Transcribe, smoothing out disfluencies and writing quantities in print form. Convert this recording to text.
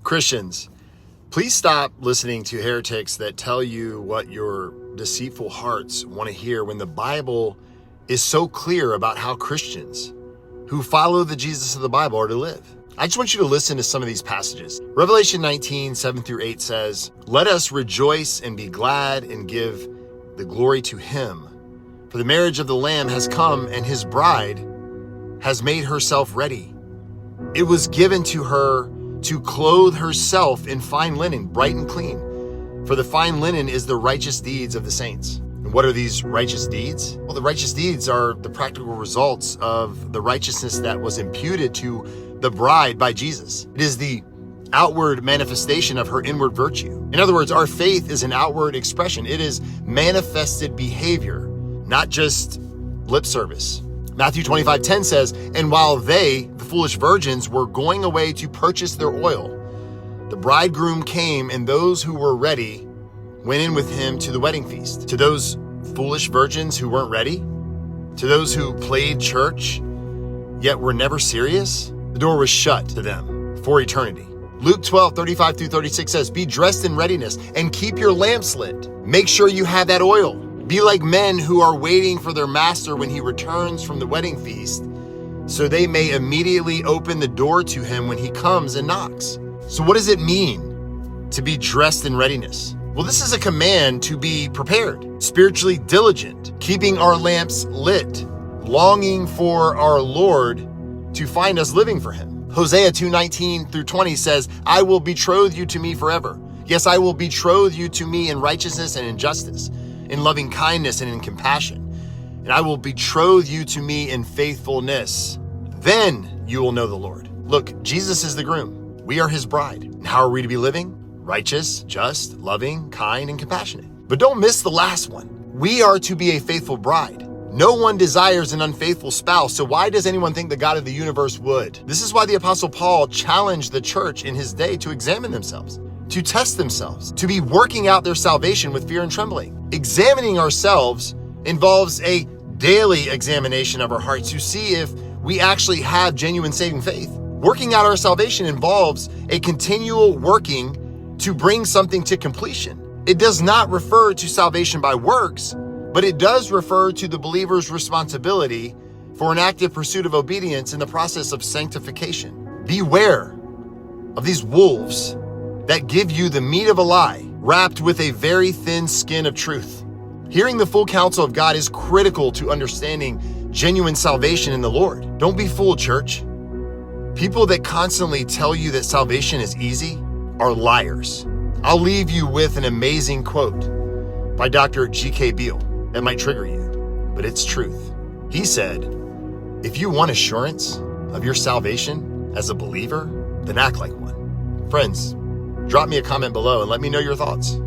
Christians, please stop listening to heretics that tell you what your deceitful hearts want to hear when the Bible is so clear about how Christians who follow the Jesus of the Bible are to live. I just want you to listen to some of these passages. Revelation 19, 7 through 8 says, "Let us rejoice and be glad and give the glory to him. For the marriage of the Lamb has come, and his bride has made herself ready. It was given to her to clothe herself in fine linen, bright and clean. For the fine linen is the righteous deeds of the saints." And what are these righteous deeds? Well, the righteous deeds are the practical results of the righteousness that was imputed to the bride by Jesus. It is the outward manifestation of her inward virtue. In other words, our faith is an outward expression. It is manifested behavior, not just lip service. Matthew 25:10 says, "And while they, the foolish virgins, were going away to purchase their oil, the bridegroom came, and those who were ready went in with him to the wedding feast." To those foolish virgins who weren't ready, to those who played church yet were never serious, the door was shut to them for eternity. Luke 12:35 through 36 says, "Be dressed in readiness and keep your lamps lit. Make sure you have that oil. Be like men who are waiting for their master when he returns from the wedding feast, so they may immediately open the door to him when he comes and knocks." So what does it mean to be dressed in readiness? Well, this is a command to be prepared, spiritually diligent, keeping our lamps lit, longing for our Lord to find us living for him. Hosea 2:19 through 20 says, "I will betroth you to me forever. Yes, I will betroth you to me in righteousness and in justice, in loving kindness and in compassion. And I will betroth you to me in faithfulness. Then you will know the Lord." Look, Jesus is the groom. We are his bride. And how are we to be living? Righteous, just, loving, kind, and compassionate. But don't miss the last one. We are to be a faithful bride. No one desires an unfaithful spouse, so why does anyone think the God of the universe would? This is why the Apostle Paul challenged the church in his day to examine themselves, to test themselves, to be working out their salvation with fear and trembling. Examining ourselves involves a daily examination of our hearts to see if we actually have genuine saving faith. Working out our salvation involves a continual working to bring something to completion. It does not refer to salvation by works, but it does refer to the believer's responsibility for an active pursuit of obedience in the process of sanctification. Beware of these wolves that give you the meat of a lie, wrapped with a very thin skin of truth. Hearing the full counsel of God is critical to understanding genuine salvation in the Lord. Don't be fooled, church. People that constantly tell you that salvation is easy are liars. I'll leave you with an amazing quote by Dr. G.K. Beale that might trigger you, but it's truth. He said, "If you want assurance of your salvation as a believer, then act like one." Friends, drop me a comment below and let me know your thoughts.